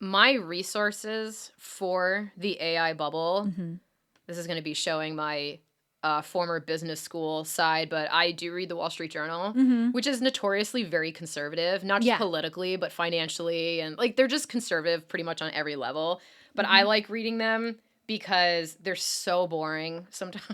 my resources for the AI bubble, Mm-hmm. this is going to be showing my former business school side, but I do read the Wall Street Journal, Mm-hmm. which is notoriously very conservative, not just Yeah. politically, but financially. And like, they're just conservative pretty much on every level. But Mm-hmm. I like reading them because they're so boring sometimes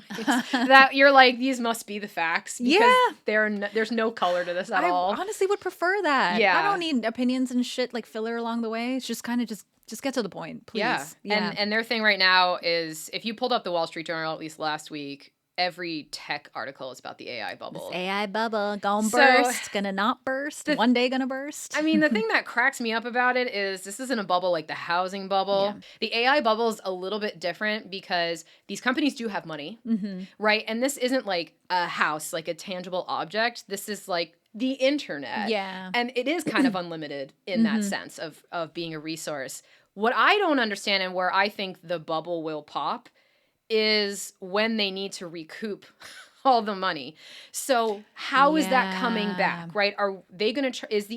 that you're like, these must be the facts because there's no color to this at all. I honestly would prefer that. Yeah. I don't need opinions and shit like filler along the way. It's just kind of just get to the point, please. Yeah. And their thing right now is if you pulled up the Wall Street Journal at least last week, every tech article is about the AI bubble. This AI bubble gonna So- burst, gonna not burst, one day gonna burst. I mean, the thing that cracks me up about it is this isn't a bubble like the housing bubble. Yeah. The AI bubble is a little bit different because these companies do have money, Mm-hmm. right? And this isn't like a house, like a tangible object. This is like the internet. Yeah. And it is kind of unlimited in that sense of being a resource. What I don't understand and where I think the bubble will pop is when they need to recoup all the money. So how is that coming back, right? Are they going to, is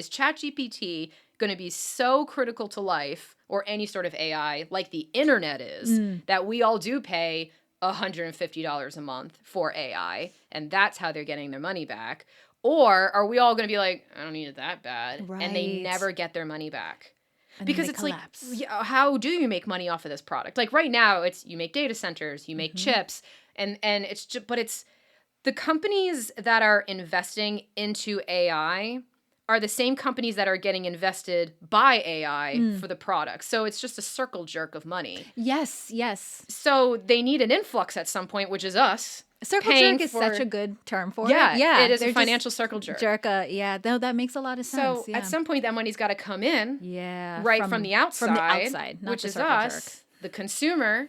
ChatGPT going to be so critical to life or any sort of AI like the internet is that we all do pay $150 a month for AI and that's how they're getting their money back? Or are we all going to be like, I don't need it that bad. And they Right. never get their money back. And Because then it's they like, collapse. yeah, how do you make money off of this product? Like right now, it's you make data centers, you make chips, and it's just, but it's the companies that are investing into AI are the same companies that are getting invested by AI for the product. So it's just a circle jerk of money. Yes, yes. So they need an influx at some point, which is us. Circle paying jerk is for- such a good term for Yeah, it. Yeah, it is a they're financial just circle jerk. Yeah, no, that makes a lot of sense. So yeah. at some point, that money's got to come in. Yeah. Right from the outside, not which the is circle us, jerk. the consumer,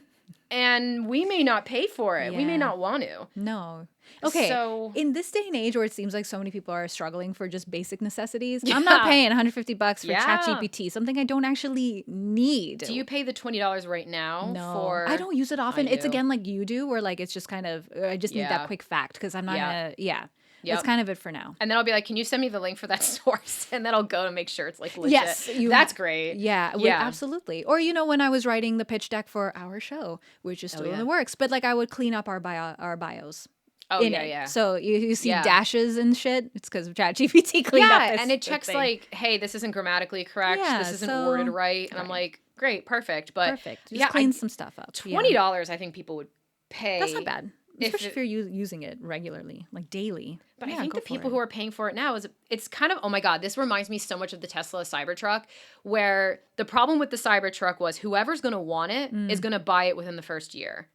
and we may not pay for it. We may Yeah. not want to. No. Okay. So- in this day and age where it seems like so many people are struggling for just basic necessities, I'm not paying $150 for Yeah. ChatGPT, something I don't actually need. Do you pay the $20 right now? No, for... I don't use it often. I It's do. again like you do, where like it's just kind of I just need Yeah. that quick fact because I'm not gonna. Yeah, Yep. that's kind of it for now. And then I'll be like, can you send me the link for that source? And then I'll go to make sure it's like legit. Yes, That's great. Yeah, Yeah. absolutely. Or when I was writing the pitch deck for our show, which is still in yeah. the works, but like I would clean up our bios. Oh, in yeah, it. yeah. So you see Yeah. dashes and shit. It's because of ChatGPT cleaned up. Yeah, this- and it this checks thing. like, hey, this isn't grammatically correct. Yeah, this isn't so- worded right. And I'm right. like, great, perfect. But Perfect. Just yeah, clean some stuff up. Yeah. $20 I think people would pay. That's not bad, if especially it- if you're using it regularly, like daily. But Yeah, I think go the for people it. who are paying for it now it's kind of, oh my God, this reminds me so much of the Tesla Cybertruck, where the problem with the Cybertruck was whoever's going to want it is going to buy it within the first year.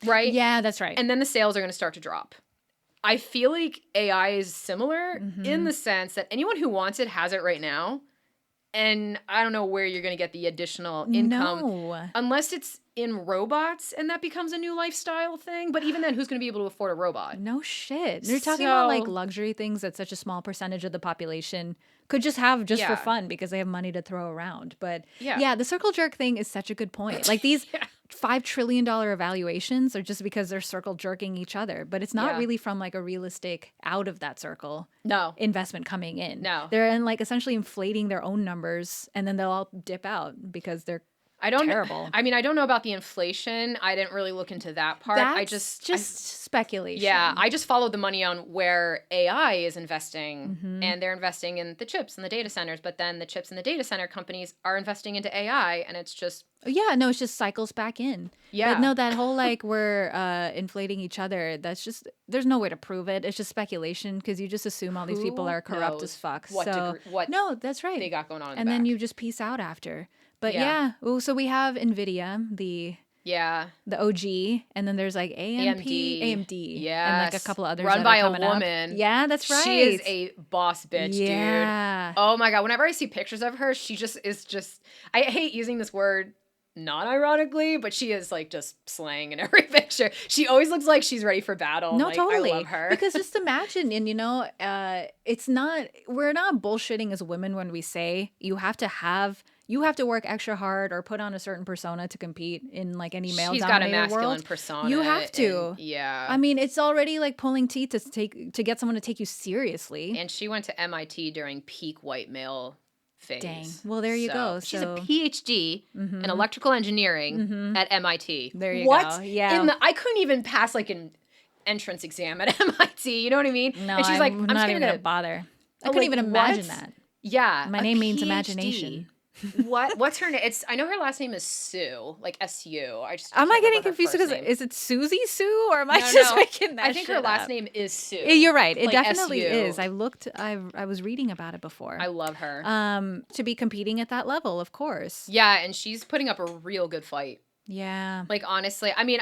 Right? Yeah, that's right. And then the sales are going to start to drop. I feel like AI is similar in the sense that anyone who wants it has it right now. And I don't know where you're going to get the additional income. No. Unless it's in robots and that becomes a new lifestyle thing. But even then, who's going to be able to afford a robot? No shit. You're talking about like So- luxury things that such a small percentage of the population could just have just for Yeah. fun because they have money to throw around. But Yeah. yeah, the circle jerk thing is such a good point. Like these $5 trillion evaluations are just because they're circle jerking each other, but it's not Yeah. really from like a realistic out of that circle No. investment coming in. No. They're in like essentially inflating their own numbers and then they'll all dip out because they're I don't terrible. I mean, I don't know about the inflation. I didn't really look into that part. That's I just speculation. yeah, I just followed the money on where AI is investing, Mm-hmm. and they're investing in the chips and the data centers. But then the chips and the data center companies are investing into AI, and it's just Yeah, no, it's just cycles back in. Yeah. But no, that whole like we're inflating each other, that's just, there's no way to prove it. It's just speculation because you just assume all these people Who are corrupt knows as fuck. what so, what no, that's right. they got going on in and the then back. you just peace out after. But Yeah. yeah, oh, so we have Nvidia, the yeah, OG, and then AMD, and like a Yes. couple of others Run that by are a coming up. woman. Yeah, that's right. She is a boss bitch, Yeah. dude. Oh my God, whenever I see pictures of her, she just is just. I hate using this word. Not ironically, but she is like just slaying in every picture. She always looks like she's ready for battle. No, Like, totally. I love her. Because just imagine, and it's not, we're not bullshitting as women when we say you have to work extra hard or put on a certain persona to compete in like any male She's got a dominated masculine world. persona. You have to. and- yeah. I mean, it's already like pulling teeth to get someone to take you seriously. And she went to MIT during peak white male phase. Dang. Well, there you go. She's So a PhD in electrical engineering at MIT. there you what? go. Yeah. I couldn't even pass like an entrance exam at MIT. You know what I mean? No, and she's like, I'm I'm not just even gonna gonna bother. I Oh, couldn't like, even imagine what? that. Yeah, My a name means PhD. imagination. What's her name? I know her last name is Sue, like SU. I just Am I can't getting remember her confused first because name. is it Susie Sue or am I No, just no. making that I think her shit last up? name is Sue. Yeah, you're right. It like definitely SU. is. I was reading about it before. I love her. To be competing at that level, of course. Yeah, and she's putting up a real good fight. Yeah. Like, honestly, I mean,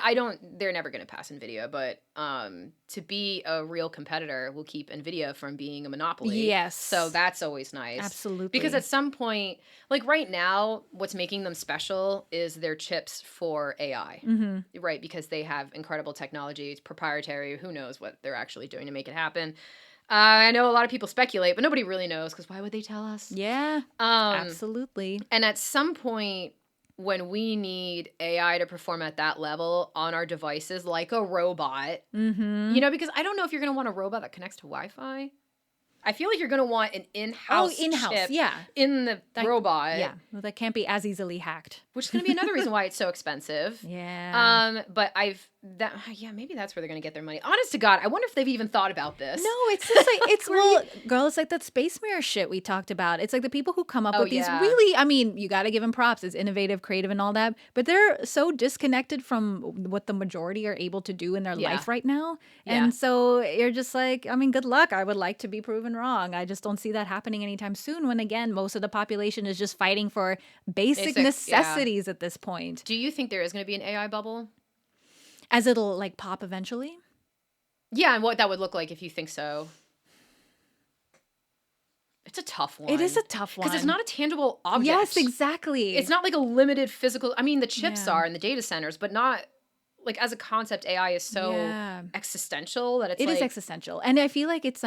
they're never going to pass Nvidia, but to be a real competitor will keep Nvidia from being a monopoly. Yes. So that's always nice. Absolutely. Because at some point, like right now, what's making them special is their chips for AI. Mm-hmm. Right? Because they have incredible technology. It's proprietary. Who knows what they're actually doing to make it happen. I know a lot of people speculate, but nobody really knows because why would they tell us? Yeah. Absolutely. And at some point, when we need AI to perform at that level on our devices, like a robot, Mm-hmm. you know, because I don't know if you're going to want a robot that connects to Wi-Fi. I feel like you're going to want an in-house chip yeah. in the robot. Yeah. Well, that can't be as easily hacked. Which is going to be another reason why it's so expensive. Yeah. But maybe that's where they're going to get their money. Honest to God, I wonder if they've even thought about this. No, it's just like, girl, it's like that space mirror shit we talked about. It's like the people who come up with these really, I mean, you got to give them props. It's innovative, creative, and all that. But they're so disconnected from what the majority are able to do in their life right now. Yeah. And so you're just like, I mean, good luck. I would like to be proven wrong. I just don't see that happening anytime soon when, again, most of the population is just fighting for basic necessities at this point. Do you think there is going to be an AI bubble? As it'll like pop eventually? Yeah, and what that would look like if you think so. It's a tough one. It is a tough one. Because it's not a tangible object. Yes, exactly. It's not like a limited physical... I mean, the chips are in the data centers, but not... Like, as a concept, AI is so existential that it is existential. And I feel like it's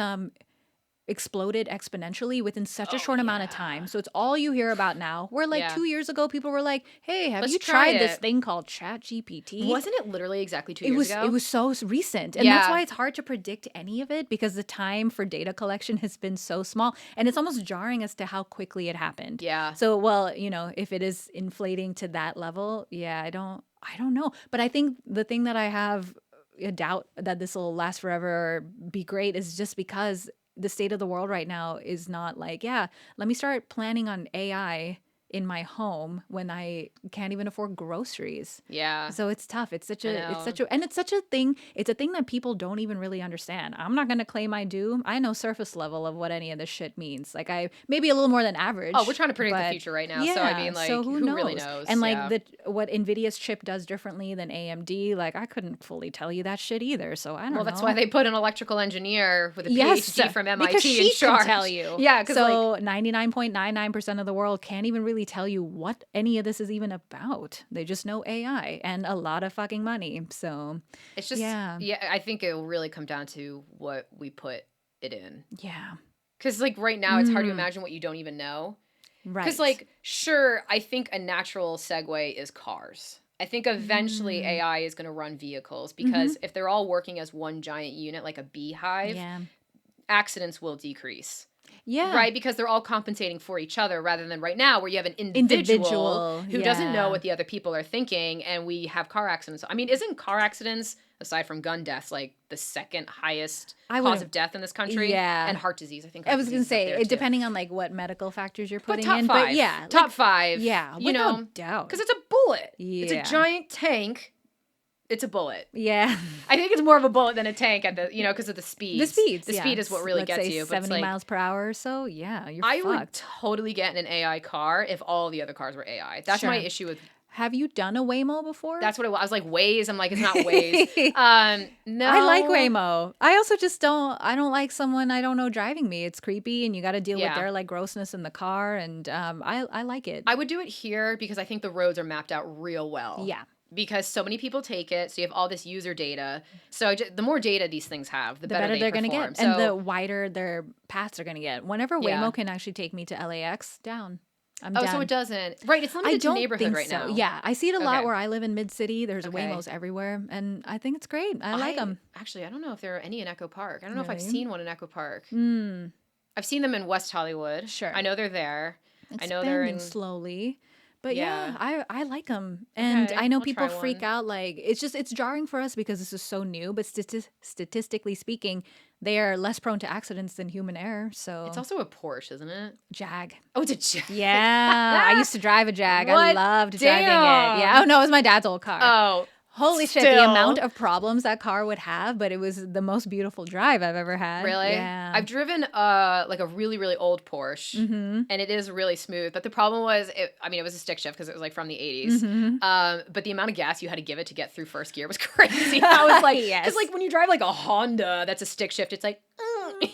exploded exponentially within such a short amount of time. So it's all you hear about now. Where like 2 years ago, people were like, hey, have you tried this thing called ChatGPT? Wasn't it literally exactly 2 years ago? It was so recent. And that's why it's hard to predict any of it because the time for data collection has been so small. And it's almost jarring as to how quickly it happened. Yeah. So, well, you know, if it is inflating to that level, I don't know. But I think the thing that I have a doubt that this will last forever or be great is just because the state of the world right now is not like, let me start planning on AI in my home when I can't even afford groceries. Yeah. So it's tough. It's such a thing. It's a thing that people don't even really understand. I'm not going to claim I do. I know surface level of what any of this shit means. Like maybe a little more than average. Oh, we're trying to predict the future right now. So I mean, like, who really knows? And like what Nvidia's chip does differently than AMD, like I couldn't fully tell you that shit either. So I don't know. Well, that's why they put an electrical engineer with a PhD from MIT because she in charge. can tell you. Yeah. So 99.99% of the world can't even really tell you what any of this is even about. They just know AI and a lot of fucking money. So it's just I think it will really come down to what we put it in. Yeah. Because like right now it's hard to imagine what you don't even know. Right. Because like sure, I think a natural segue is cars. I think eventually AI is going to run vehicles because if they're all working as one giant unit like a beehive, accidents will decrease. Yeah. Right? Because they're all compensating for each other rather than right now where you have an individual who doesn't know what the other people are thinking and we have car accidents. I mean, isn't car accidents, aside from gun deaths, like the second highest cause of death in this country? Yeah. And heart disease, I think. I was going to say, depending on like what medical factors you're putting in. But yeah. Top five. Yeah. You know, doubt. Because it's a bullet. Yeah. It's a giant tank. It's a bullet. Yeah. I think it's more of a bullet than a tank at the, because of the speed. The speed is what really gets you. 70 miles per hour or so. Yeah, you're fucked. I would totally get in an AI car if all the other cars were AI. That's my issue with... Have you done a Waymo before? That's what it was. I was like, Waze. I'm like, it's not Waze. No. I like Waymo. I also just I don't like someone I don't know driving me. It's creepy and you got to deal with their like grossness in the car. And I like it. I would do it here because I think the roads are mapped out real well. Yeah. Because so many people take it, so you have all this user data. So the more data these things have, the better they're going to get. And the wider their paths are going to get. Whenever Waymo can actually take me to LAX, down. I'm down. So it doesn't. Right, it's limited to neighborhood right now. Yeah, I see it a lot where I live in mid-city. There's Waymos everywhere, and I think it's great. I like them. Actually, I don't know if there are any in Echo Park. I don't know if I've seen one in Echo Park. I've seen them in West Hollywood. Sure. I know they're there. I It's know they're expanding in. slowly. But Yeah. yeah, I like them. And I Okay, know I'll people try freak one. out. Like, it's jarring for us because this is so new. But statistically speaking, they are less prone to accidents than human error. It's So, also a Porsche, isn't it? Jag. Oh, it's a Jag. Yeah, I used to drive a Jag. I What? loved driving it. Yeah. Oh, Damn. no, it was my dad's old car. Oh, Holy shit, the amount still. of problems that car would have, but it was the most beautiful drive I've ever had. Really? Yeah. I've driven like a really really old Porsche, Mm-hmm. and it is really smooth. But the problem was, it was a stick shift because it was like from the 80s. Mm-hmm. But the amount of gas you had to give it to get through first gear was crazy. I was like, because Yes. like when you drive like a Honda that's a stick shift, it's like,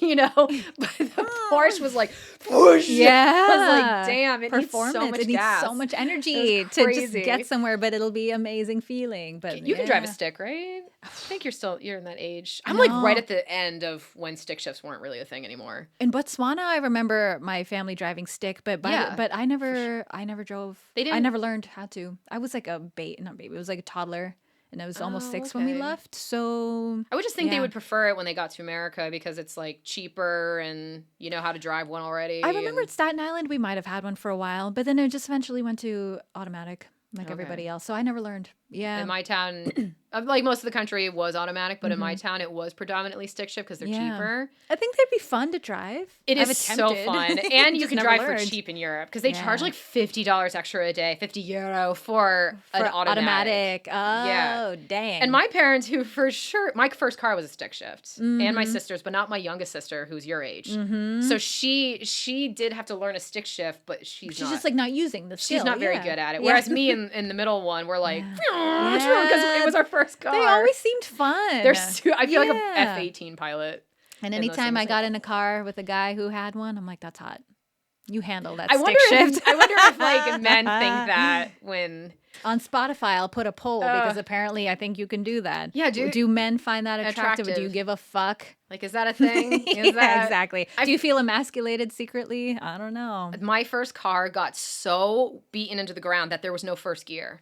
you know. But the Porsche was like, whoosh. Yeah. I was like, damn, it needs Performance. so much It needs gas. so much It energy was to just crazy. get somewhere, but it'll be amazing feeling. But You can drive a yeah. stick, right? I think you're in that age. I'm like right No. at the end of when stick shifts weren't really a thing anymore. In Botswana, I remember my family driving stick, but Yeah, but I never drove. They I didn't. never learned how to. I was like not baby. It was like a toddler, and I was almost Oh, 6 when we okay. left. So I would just think they yeah. would prefer it when they got to America because it's like cheaper and you know how to drive one already. I remember and- at Staten Island we might have had one for a while, but then it just eventually went to automatic like Okay. everybody else. So I never learned. Yeah. In my town, like most of the country, it was automatic, but in my Mm-hmm. town, it was predominantly stick shift because they're Yeah. cheaper. I think they'd be fun to drive. It I've is so attempted. fun, and you Just can never drive for learned. cheap in Europe because they charge Yeah. like $50 extra a day, €50 for an For automatic. Oh, Yeah. dang. And my parents, who for sure, my first car was a stick shift, and my Mhm. sister's, but not my youngest sister, who's your age. Mhm. So she did have to learn a stick shift, but she's not. just like not using the skill. She's not very yeah. good at it. Yeah. Whereas me and the middle one, we're like, Yeah. because it was our first car. They always seemed fun. I feel like a Yeah. F-18 pilot. And in those anytime I things. got in a car with a guy who had one, I'm like, that's hot. You handle that I stick wonder shift. if I wonder if like men think that when On Spotify, I'll put a poll Uh, because apparently I think you can do that. Yeah, do men find that attractive? Or do you Attractive. give a fuck? like is that a thing? Is Yeah, that exactly. I- Do you feel emasculated secretly? I don't know. my first car got so beaten into the ground that there was no first gear.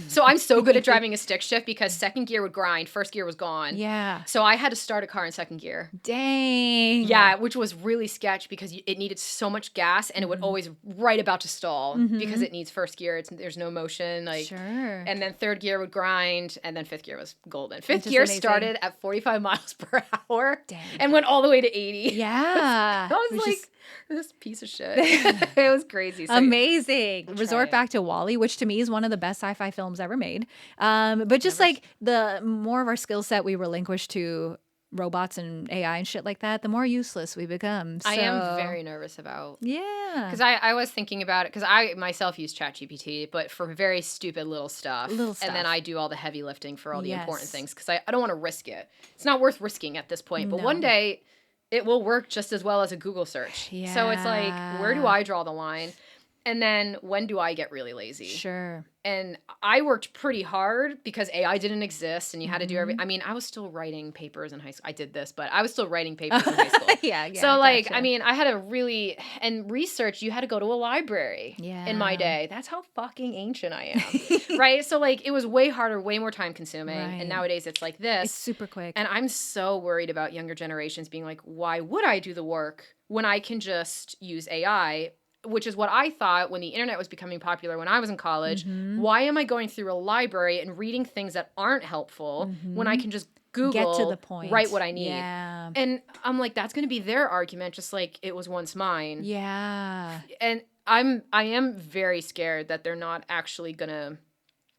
So I'm so good at driving a stick shift because second gear would grind, first gear was gone. Yeah. So I had to start a car in second gear. Dang. Yeah, which was really sketch because it needed so much gas and it would always right about to stall because it needs first gear. There's no motion. Like, Sure. and then third gear would grind, and then fifth gear was golden. Fifth Just gear amazing. started at 45 miles per hour Dang. and went all the way to 80. Yeah. I was It was like, just this piece of shit. It was crazy. So amazing. I'll Resort try it. back to Wall-E, which to me is one of the best sci-fi films ever made. But just Never like the more of our skill set we relinquish to robots and AI and shit like that, the more useless we become. I am So, very nervous about. yeah. Because I was thinking about it, because I myself use ChatGPT, but for very stupid little stuff. Little And then stuff. I do all the heavy lifting for all the important Yes. things, because I don't want to risk it. It's not worth risking at this point. But No. one day, it will work just as well as a Google search. So it's like, where do Yeah. I draw the line? And then when do I get really lazy? Sure. And I worked pretty hard because AI didn't exist and you had to do Mm-hmm. everything. I mean, I was still writing papers in high school. I did this, but I was still writing papers in high school. Yeah. So, like, gotcha. I mean, I had a really, and research, you had to go to a library in my Yeah. day. That's how fucking ancient I am. Right? So, like, it was way harder, way more time consuming. Right. And nowadays it's like It's this. super quick. And I'm so worried about younger generations being like, why would I do the work when I can just use AI? Which is what I thought when the internet was becoming popular when I was in college. Mm-hmm. Why am I going through a library and reading things that aren't helpful when I can just Google, Get to the point. write what I need? Yeah. And I'm like, that's going to be their argument, just like it was once mine. Yeah. And I am very scared that they're not actually going to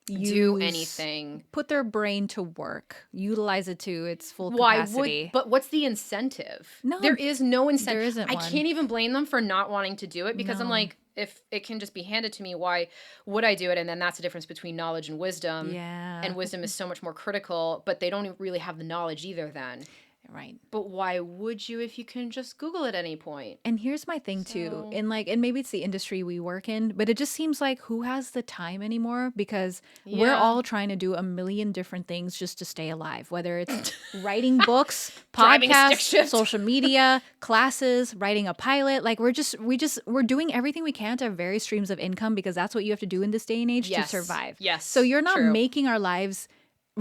do Use- anything. Put their brain to work. Utilize it to its full Why capacity. would? But what's the incentive? No, there is no incentive. there isn't I one. can't even blame them for not wanting to do it because I'm No. like, if it can just be handed to me, why would I do it? And then that's the difference between knowledge and wisdom. Yeah. And wisdom is so much more critical, but they don't really have the knowledge either then. Right. But why would you if you can just Google at any point? And here's my thing too. So- And maybe it's the industry we work in, but it just seems like who has the time anymore? Because we're Yeah. all trying to do a million different things just to stay alive, whether it's writing books, Driving a stick podcasts, shift. social media, classes, writing a pilot. Like we're doing everything we can to have various streams of income because that's what you have to do in this day and age Yes. to survive. Yes. So you're not True. making our lives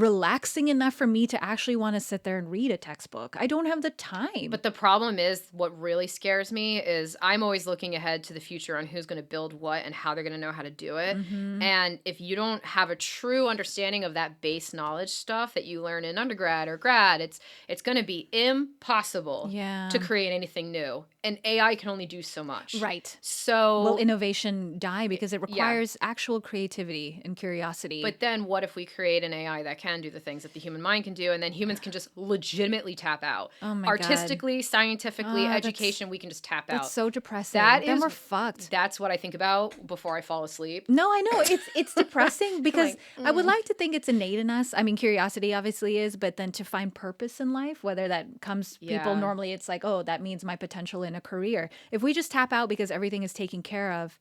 relaxing enough for me to actually want to sit there and read a textbook. I don't have the time. But the problem is, what really scares me is I'm always looking ahead to the future on who's going to build what and how they're going to know how to do it. And if you don't have a true understanding of that base knowledge stuff that you learn in undergrad or grad, it's going to be impossible to create anything new. And AI can only do so much. Right. So will innovation die because it requires actual creativity and curiosity? But then what if we create an AI that can do the things that the human mind can do, and then humans can just legitimately tap out? Oh my Artistically, scientifically, education, we can just tap out. That's so depressing. Then we're fucked. That's what I think about before I fall asleep. No, I know. It's depressing because I would like to think it's innate in us. I mean, curiosity obviously is, but then to find purpose in life, whether that comes, people normally it's like, oh, that means my potential in a career. If we just tap out because everything is taken care of,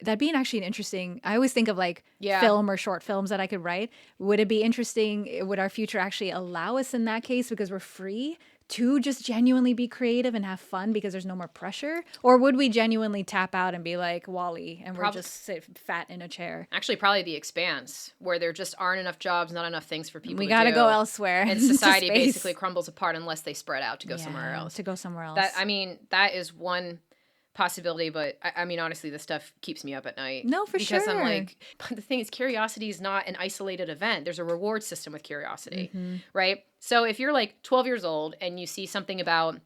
that'd be actually an interesting, I always think of like film or short films that I could write. Would it be interesting? Would our future actually allow us in that case because we're free to just genuinely be creative and have fun because there's no more pressure? Or would we genuinely tap out and be like Wall-E and we're just sit fat in a chair? Actually, probably The Expanse, where there just aren't enough jobs, not enough things for people to do. We got to go elsewhere. And society basically crumbles apart unless they spread out to go somewhere else. That is one possibility, but I mean, honestly, this stuff keeps me up at night. No, for sure. Because I'm like, but the thing is, curiosity is not an isolated event. There's a reward system with curiosity, right? So if you're like 12 years old and you see something about,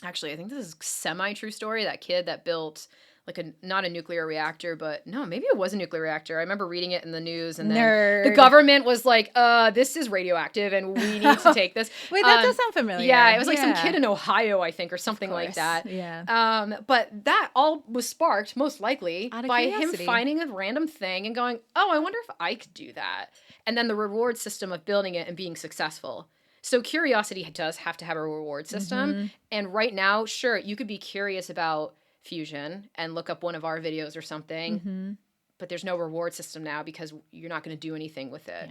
actually, I think this is semi-true story, that kid that built like not a nuclear reactor, but no, maybe it was a nuclear reactor. I remember reading it in the news, and then the government was like, this is radioactive and we need to take this. Wait, that does sound familiar. Yeah, it was like some kid in Ohio, I think, or something like that. Yeah. But that all was sparked, most likely, by curiosity. him finding a random thing and going, oh, I wonder if I could do that. And then the reward system of building it and being successful. So curiosity does have to have a reward system. And right now, sure, you could be curious about fusion and look up one of our videos or something, but there's no reward system now because you're not going to do anything with it.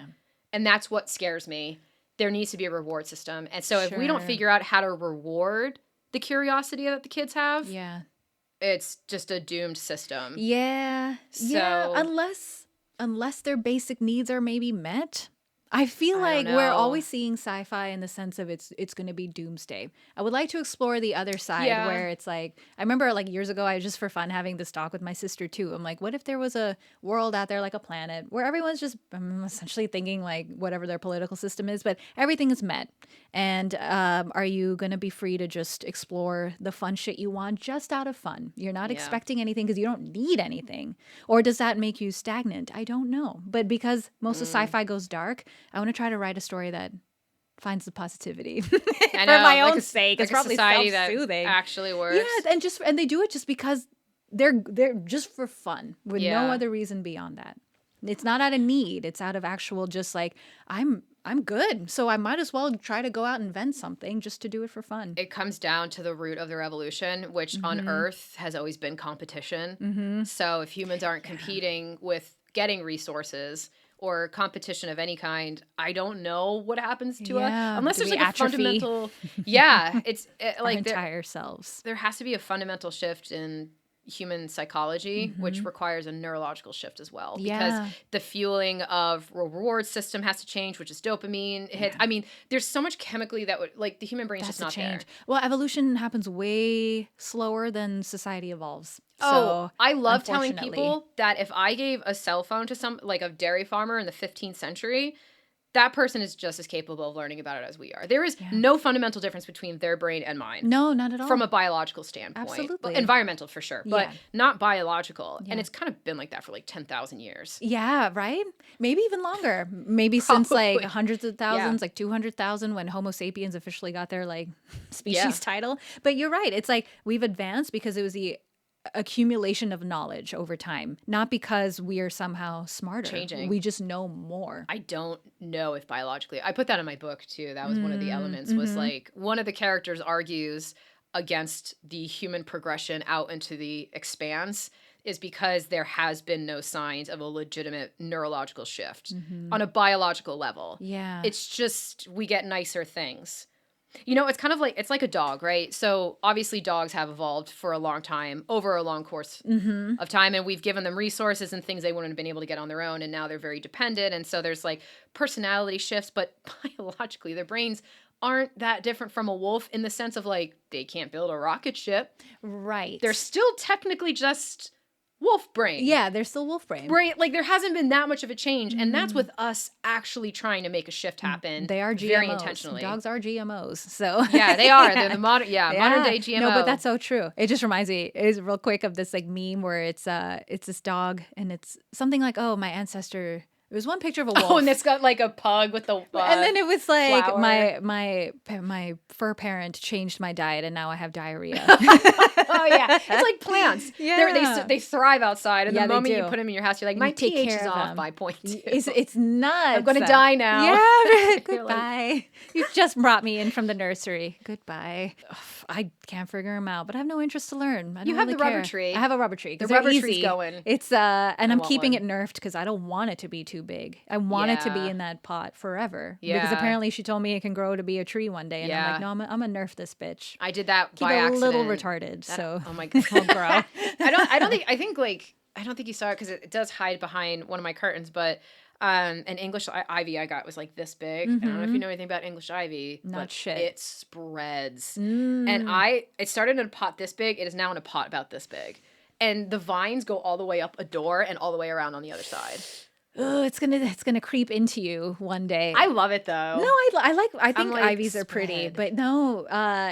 And that's what scares me. There needs to be a reward system. And so if we don't figure out how to reward the curiosity that the kids have, it's just a doomed system. Unless their basic needs are maybe met. I feel like we're always seeing sci-fi in the sense of it's going to be doomsday. I would like to explore the other side where it's like, I remember like years ago, I was just for fun having this talk with my sister too. I'm like, what if there was a world out there, like a planet where everyone's just essentially thinking like whatever their political system is, but everything is met. And are you going to be free to just explore the fun shit you want just out of fun? You're not expecting anything because you don't need anything. Or does that make you stagnant? I don't know. But because most of sci-fi goes dark, I want to try to write a story that finds the positivity for my own sake. It's probably self-soothing. That actually works. Yeah, and they do it just because they're just for fun with no other reason beyond that. It's not out of need. It's out of actual just like I'm good, so I might as well try to go out and invent something just to do it for fun. It comes down to the root of the revolution, which on Earth has always been competition. So if humans aren't competing with getting resources or competition of any kind, I don't know what happens to us unless there's like a fundamental it's like our entire selves. There has to be a fundamental shift in human psychology, which requires a neurological shift as well, because the fueling of reward system has to change, which is dopamine hits. I mean, there's so much chemically that would, like, the human brain's just not there. Well, evolution happens way slower than society evolves. So, I love telling people that if I gave a cell phone to some, like a dairy farmer in the 15th century, that person is just as capable of learning about it as we are. There is no fundamental difference between their brain and mine. No, not at all. From a biological standpoint. Absolutely. Well, environmental for sure, but not biological. And it's kind of been like that for like 10,000 years. Yeah, right? Maybe even longer. Maybe since like hundreds of thousands, like 200,000 when Homo sapiens officially got their like species title. But you're right. It's like we've advanced because it was the accumulation of knowledge over time, not because we are somehow smarter. Changing. We just know more. I don't know if biologically. I put that in my book too. That was one of the elements. Was like one of the characters argues against the human progression out into the expanse is because there has been no signs of a legitimate neurological shift on a biological level. Yeah. It's just we get nicer things. You know, it's kind of like, it's like a dog, right? So obviously dogs have evolved for a long time, over a long course of time, and we've given them resources and things they wouldn't have been able to get on their own, and now they're very dependent, and so there's like personality shifts, but biologically their brains aren't that different from a wolf in the sense of like, they can't build a rocket ship. Right. They're still technically just wolf brain. Yeah, they're still wolf brain. Right, like there hasn't been that much of a change, and that's with us actually trying to make a shift happen. They are GMOs. Very intentionally. Dogs are GMOs, so yeah, they are. They're the modern, modern day GMO. No, but that's so true. It just reminds me, is real quick of this like meme where it's this dog and it's something like, oh, my ancestor. It was one picture of a wolf. Oh, and it's got like a pug with the and then it was like flower. my fur parent changed my diet and now I have diarrhea. Oh yeah, it's like plants. Yeah. They thrive outside, and Yeah, the they moment you do. put them in your house, you're like, my take pH care is of off them. by 0.2. It's nuts. I'm gonna die now. Yeah, You're like- goodbye. You just brought me in from the nursery. Goodbye. Ugh, I can't figure them out, but I have no interest to learn. I You don't have really the rubber care. tree. I have a rubber tree. The 'Cause they're rubber tree's easy. going. It's and I'm want keeping one. it nerfed because I don't want it to be too big. I want it to be Yeah. in that pot forever. Because Yeah. apparently she told me it can grow to be a tree one day, and I'm Yeah. like, no, I'm gonna nerf this bitch. I did that Keep by it a accident. little retarded. That- So oh my god, won't grow. I don't think you saw it because it does hide behind one of my curtains, but an English ivy I got was like this big. I don't know if you know anything about English ivy. Not but shit. It spreads. Mm. And it started in a pot this big. It is now in a pot about this big. And the vines go all the way up a door and all the way around on the other side. Ugh, it's gonna creep into you one day. I love it though. No, I think like, ivies are pretty, spread. but no,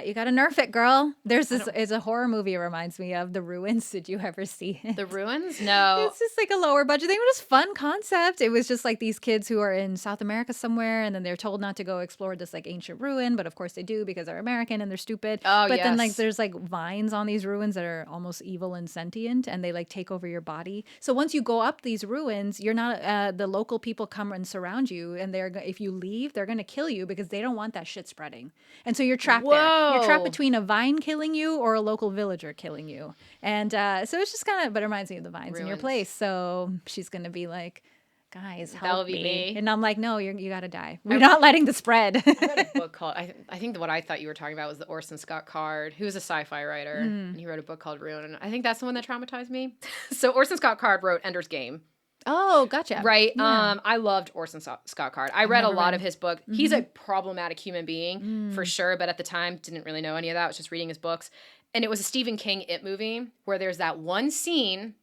you gotta nerf it, girl. There's this, it's a horror movie. It reminds me of The Ruins. Did you ever see it? The ruins? No. It's just like a lower budget thing, but it's a fun concept. It was just like these kids who are in South America somewhere, and then they're told not to go explore this like ancient ruin, but of course they do because they're American and they're stupid. Oh, but then like yes. there's like vines on these ruins that are almost evil and sentient, and they like take over your body. So once you go up these ruins, you're not the local people come and surround you, and if you leave, they're gonna kill you because they don't want that shit spreading. And so you're trapped there. You're trapped Whoa. between a vine killing you or a local villager killing you. And so it's just kind of, but it reminds me of the vines in your Ruins. place. So she's gonna be like, guys, help That'll be me. And I'm like, no, you gotta die. We're not letting the spread. I read a book called, I think what I thought you were talking about was the Orson Scott Card, who was a sci-fi writer, and he wrote a book called Ruin, and I think that's the one that traumatized me. So Orson Scott Card wrote Ender's Game. Oh, gotcha. Right. Yeah. I loved Orson Scott Card. I read a never lot read of his book. He's a problematic human being for sure, but at the time didn't really know any of that. I was just reading his books. And it was a Stephen King It movie where there's that one scene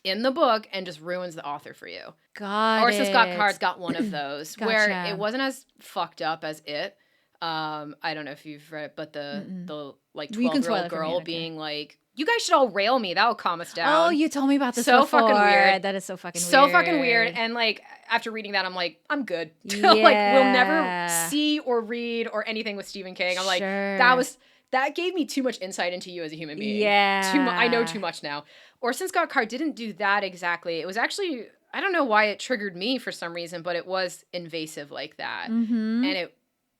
in the book and just ruins the author for you. Orson Scott Card's got one of those where Gotcha. it wasn't as fucked up as It. I don't know if you've read it, but the like You can spoil 12-year-old it for me, I girl don't care. being like, you guys should all rail me. That'll calm us down. Oh, you told me about this So before. fucking weird. That is so fucking weird. So fucking weird. And like after reading that, I'm like, I'm good. Like we'll never Yeah. see or read or anything with Stephen King. I'm like, Sure. that gave me too much insight into you as a human being. Yeah. I know too much now. Orson Scott Card didn't do that exactly. It was actually, I don't know why it triggered me for some reason, but it was invasive like that. Mm-hmm. And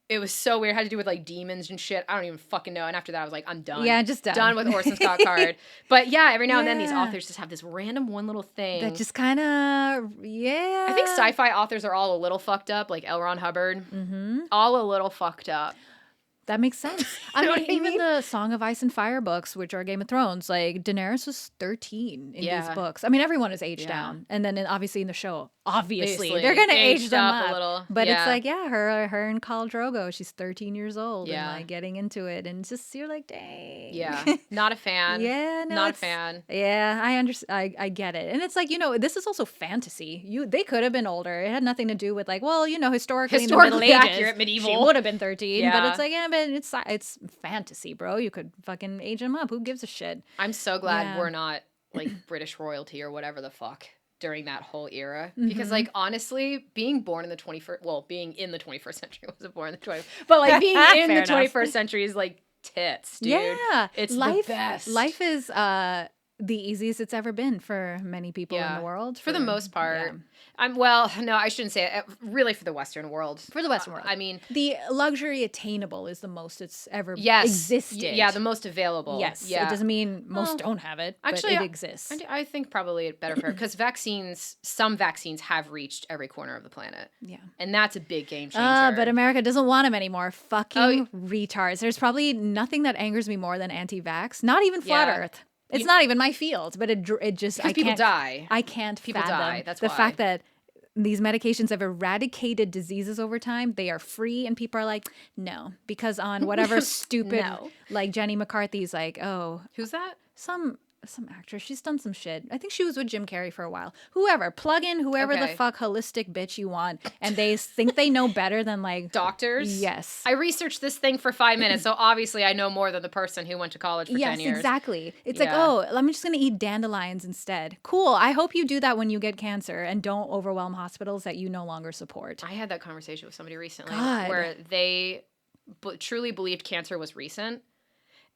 it was so weird. It had to do with like demons and shit. I don't even fucking know. And after that, I was like, I'm done. Yeah, just done. Done with Orson Scott Card. But yeah, every now and then these Yeah. authors just have this random one little thing. That just kind of, yeah. I think sci-fi authors are all a little fucked up, like L. Ron Hubbard. Mm-hmm. All a little fucked up. That makes sense. I know mean, what I even mean? the Song of Ice and Fire books, which are Game of Thrones, like Daenerys was 13 in Yeah. these books. I mean, everyone is aged Yeah. down, and then obviously in the show, obviously Obviously, they're gonna age aged them up a up. little. But Yeah. it's like, yeah, her and Khal Drogo, she's 13 years old, Yeah. and like getting into it, and just you're like, dang. Yeah. Not a fan. Yeah, no, Not a it's- fan. Yeah, I understand. I get it, and it's like, this is also fantasy. They could have been older. It had nothing to do with like, well, historically in the Middle Historically Ages, accurate medieval. she would have been 13. But Yeah. it's like, yeah, but it's fantasy, bro. You could fucking age them up. Who gives a shit? I'm so glad Yeah. we're not like British royalty or whatever the fuck during that whole era. Mm-hmm. Because like honestly, being born in the 21st, well, being in the 21st century, I wasn't born in the 20th, but like being in Fair the enough. 21st century is like tits, dude. Yeah, It's life. the best. Life is the easiest it's ever been for many people in the Yeah. world. For the most part. Yeah. Well, no, I shouldn't say it. Really for the Western world. For the Western world. I mean, the luxury attainable is the most it's ever yes. existed. Yeah, the most available. Yes. Yeah. It doesn't mean most don't have it, actually, but it exists. I think probably better for because some vaccines have reached every corner of the planet. Yeah. And that's a big game changer. But America doesn't want them anymore. Fucking retards. There's probably nothing that angers me more than anti-vax. Not even flat Earth. It's not even my field, but it just because people die. I can't people fathom die. That's the why. fact that these medications have eradicated diseases over time. They are free, and people are like, no, because on whatever stupid, like Jenny McCarthy's like, oh, who's that? Some actress. She's done some shit. I think she was with Jim Carrey for a while. Whoever, plug in whoever the fuck holistic bitch you want, and they think they know better than like doctors. Yes, I researched this thing for 5 minutes, so obviously I know more than the person who went to college for 10 years. Yes, exactly. It's like, oh, I'm just gonna eat dandelions instead. Cool. I hope you do that when you get cancer, and don't overwhelm hospitals that you no longer support. I had that conversation with somebody recently where they truly believed cancer was recent.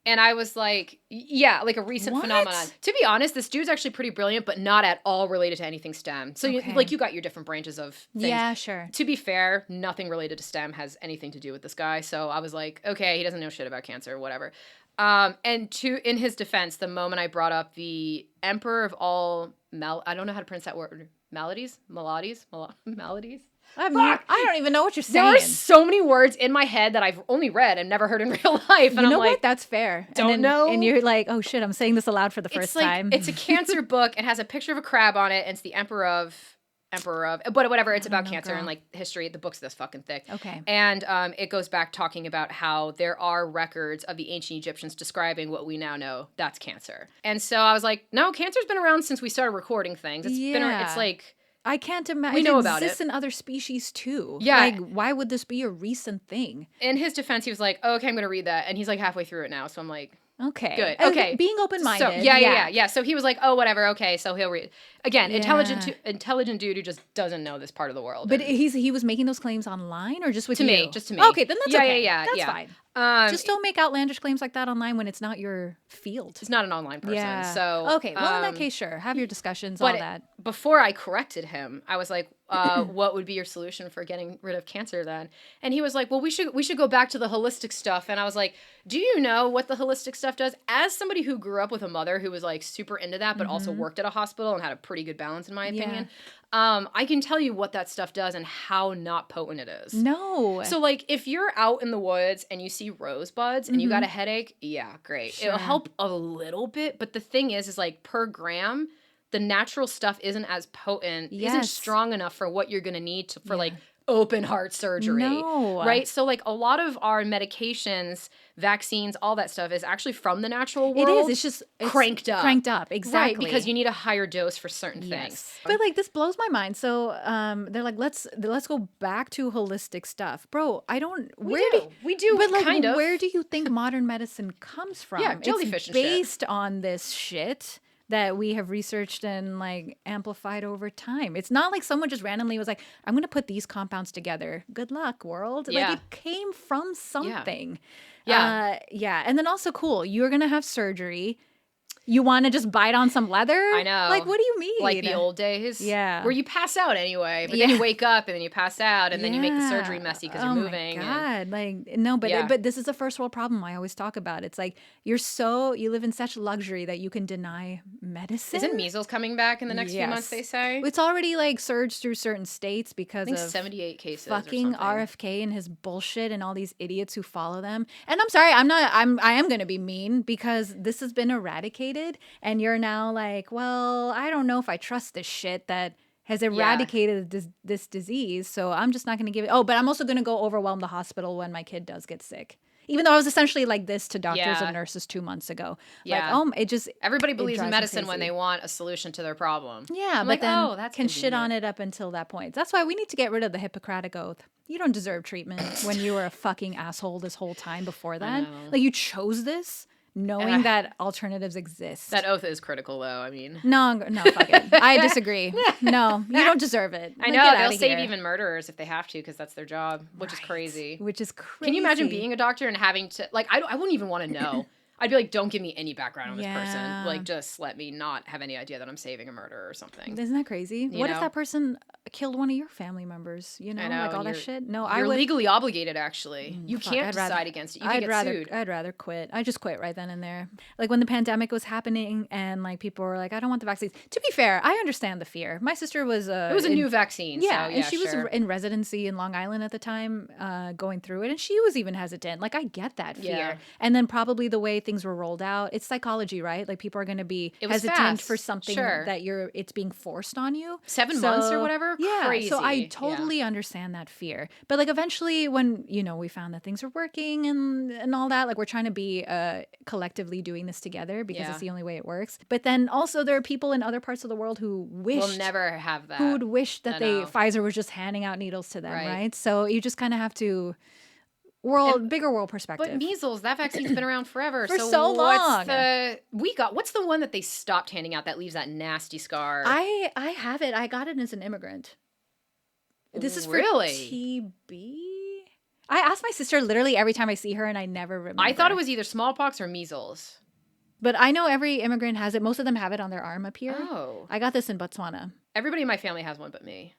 And I was like, yeah, like a recent phenomenon. To be honest, this dude's actually pretty brilliant, but not at all related to anything STEM. So, you got your different branches of things. Yeah, sure. To be fair, nothing related to STEM has anything to do with this guy. So I was like, okay, he doesn't know shit about cancer, whatever. And in his defense, the moment I brought up the emperor of all I don't know how to pronounce that word. Maladies? I don't even know what you're saying. There are so many words in my head that I've only read and never heard in real life. And you know I'm like, what? That's fair. Don't know. And you're like, oh shit, I'm saying this aloud for the first time. It's a cancer book. It has a picture of a crab on it. And it's the emperor of, but whatever. It's about cancer and like history. The book's this fucking thick. Okay. And it goes back talking about how there are records of the ancient Egyptians describing what we now know. That's cancer. And so I was like, no, cancer's been around since we started recording things. It's like, I can't imagine. We know it about exists in other species too. Yeah. Like, why would this be a recent thing? In his defense, he was like, oh, okay, I'm going to read that. And he's like halfway through it now. So I'm like, okay. Good. Okay. Being open-minded. So, yeah. So he was like, oh, whatever. Okay. So he'll read. Again, intelligent dude who just doesn't know this part of the world. But he was making those claims online or just with to you? me, just to me. Okay, then that's okay. Yeah. That's fine. Just don't make outlandish claims like that online when it's not your field. It's not an online person. Yeah. So okay. Well, in that case, sure. Have your discussions, all that. Before I corrected him, I was like, what would be your solution for getting rid of cancer then? And he was like, well, we should go back to the holistic stuff. And I was like, do you know what the holistic stuff does? As somebody who grew up with a mother who was like super into that, but also worked at a hospital and had a pretty good balance, in my opinion. I can tell you what that stuff does and how not potent it is. No. So, like, if you're out in the woods and you see rosebuds and you got a headache, yeah, great. Sure. It'll help a little bit. But the thing is like, per gram, the natural stuff isn't as potent, isn't strong enough for what you're going to need for, like, open heart surgery. No. Right? So, like, a lot of our medications, vaccines, all that stuff is actually from the natural world. It is. It's just cranked up. Cranked up, exactly. Right, because you need a higher dose for certain things. But, like, this blows my mind. So, they're like, let's go back to holistic stuff. Bro, we do, but, like, kind of. Where do you think modern medicine comes from? Yeah, jellyfish and shit. It's based on this shit that we have researched and like amplified over time. It's not like someone just randomly was like, I'm going to put these compounds together. Good luck, world. Yeah. Like, it came from something. Yeah. And then also, cool, you're going to have surgery. You want to just bite on some leather? I know. Like, what do you mean? Like the old days? Yeah. Where you pass out anyway, but then you wake up and then you pass out and then you make the surgery messy because you're moving. Oh my God. Like, no, but this is a first world problem I always talk about. It's like, you live in such luxury that you can deny medicine. Isn't measles coming back in the next few months, they say? It's already like surged through certain states because of 78 cases fucking RFK and his bullshit and all these idiots who follow them. And I'm sorry, I am going to be mean because this has been eradicated. And you're now like, well, I don't know if I trust this shit that has eradicated this disease. So I'm just not going to give it. Oh, but I'm also going to go overwhelm the hospital when my kid does get sick. Even though I was essentially like this to doctors and nurses 2 months ago. Yeah. Like, everybody believes in medicine when they want a solution to their problem. Yeah, but then that's can shit on it up until that point. That's why we need to get rid of the Hippocratic Oath. You don't deserve treatment when you were a fucking asshole this whole time before that. Like, you chose this knowing that alternatives exist. That oath is critical, though. I mean, no, fuck it. I disagree. No, you don't deserve it. I know they'll save even murderers if they have to, because that's their job, which is crazy. Which is crazy. Can you imagine being a doctor and having to I wouldn't even want to know. I'd be like, don't give me any background on this Yeah. person. Like, just let me not have any idea that I'm saving a murder or something. Isn't that crazy? You What if know? that person killed one of your family members? You know, I know, like all and that you're- shit. No, You're I would. legally obligated, actually. You Fuck, can't I'd rather- decide against it. You can get sued. I'd rather quit. I just quit right then and there. Like when the pandemic was happening and like people were like, I don't want the vaccines. To be fair, I understand the fear. My sister was It was a new vaccine. Yeah, so, and she sure. was in residency in Long Island at the time, going through it, and she was even hesitant. Like I get that fear. Yeah. And then probably the way things were rolled out, it's psychology, right? Like people are going to be It was hesitant fast. for something Sure. that it's being forced on you. 7 months or whatever? Yeah, Crazy. so I Yeah. totally understand that fear. But like eventually when, we found that things are working and all that, like we're trying to be collectively doing this together because Yeah. it's the only way it works. But then also there are people in other parts of the world who We'll never have that. who would wish that I know. Pfizer was just handing out needles to them, Right. right? So you just kind of have to bigger world perspective. But measles, that vaccine's been around forever. For so long. What's the one that they stopped handing out that leaves that nasty scar? I have it. I got it as an immigrant. This is for Really? TB. I ask my sister literally every time I see her, and I never remember. I thought it was either smallpox or measles. But I know every immigrant has it. Most of them have it on their arm up here. Oh. I got this in Botswana. Everybody in my family has one but me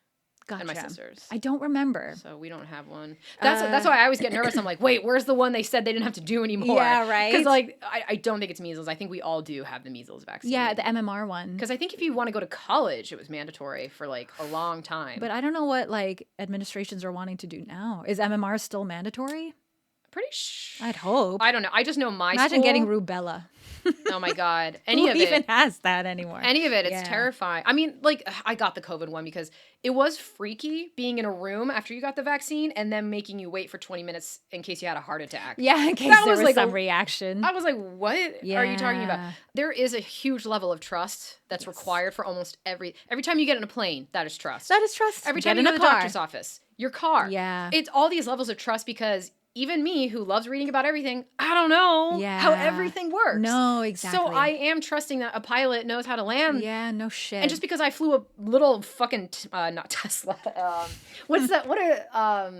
Gotcha. and my sisters. I don't remember. So we don't have one. That's why I always get nervous. I'm like, wait, where's the one they said they didn't have to do anymore? Yeah, right. Because like, I don't think it's measles. I think we all do have the measles vaccine. Yeah, the MMR one. Because I think if you want to go to college, it was mandatory for like a long time. But I don't know what like administrations are wanting to do now. Is MMR still mandatory? pretty sure. I'd hope. I don't know. I just know my Imagine school. getting rubella. Oh my God. Any Who of even it. has that anymore? Any of it. It's Yeah. terrifying. I mean, like, I got the COVID one because it was freaky being in a room after you got the vaccine and then making you wait for 20 minutes in case you had a heart attack. Yeah, in case That there was was like some a- reaction. I was like, what are you talking about? Yeah. There is a huge level of trust that's required for almost every time you get in a plane, that is trust. That is trust. Every Get time you in go a to the car. doctor's office, your car. Yeah. It's all these levels of trust because even me, who loves reading about everything, I don't know how Yeah. everything works. No, exactly. So I am trusting that a pilot knows how to land. Yeah, no shit. And just because I flew a little fucking, not Tesla, what's that? What are,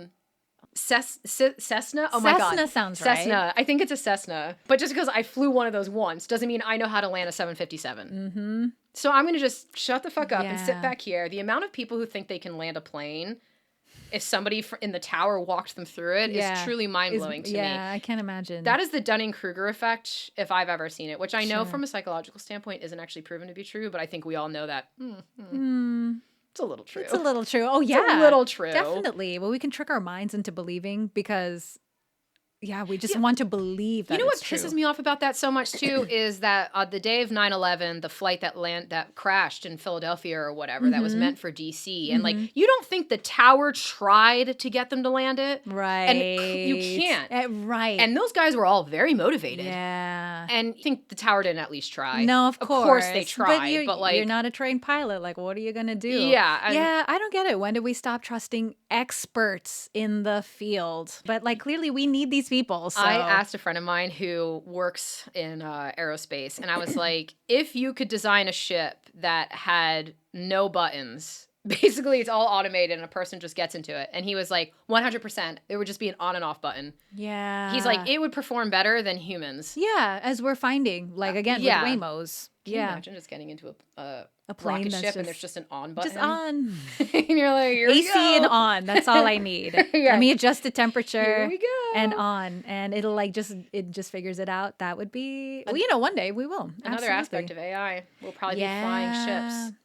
Cessna? Oh my God. Cessna sounds right. Cessna. I think it's a Cessna. But just because I flew one of those once doesn't mean I know how to land a 757. Mm-hmm. So I'm going to just shut the fuck up and sit Yeah. back here. The amount of people who think they can land a plane, if somebody in the tower walked them through it, is truly mind-blowing to me. Yeah, I can't imagine. That is the Dunning-Kruger effect, if I've ever seen it, which I know Sure. from a psychological standpoint isn't actually proven to be true, but I think we all know that it's a little true. It's a little true. Oh, yeah. It's a little true. Definitely. Well, we can trick our minds into believing because, we just want to believe that You know what it's true. pisses me off about that so much too is that the day of 9/11, the flight that crashed in Philadelphia or whatever that was meant for DC, and like you don't think the tower tried to get them to land it, Right. And you can't. Right. And those guys were all very motivated. yeah. And you think the tower didn't at least try? No, of course. Of course they tried, but like you're not a trained pilot. Like, what are you gonna do? Yeah, and- yeah. I don't get it. When did we stop trusting experts in the field? But like, clearly, we need these people. So. I asked a friend of mine who works in aerospace, and I was like, if you could design a ship that had no buttons, basically it's all automated and a person just gets into it. And he was like, 100%, it would just be an on and off button. Yeah. He's like, it would perform better than humans. Yeah, as we're finding, like again yeah. with Waymos. Can you imagine just getting into a plane rocket that's ship and there's just an on button? just on. and you're like, here we AC go. and on. That's all I need. Yeah. Let me adjust the temperature. Here we go. And on, and it'll like it just figures it out. That would be well, one day we will. Another aspect of AI will probably be flying ships.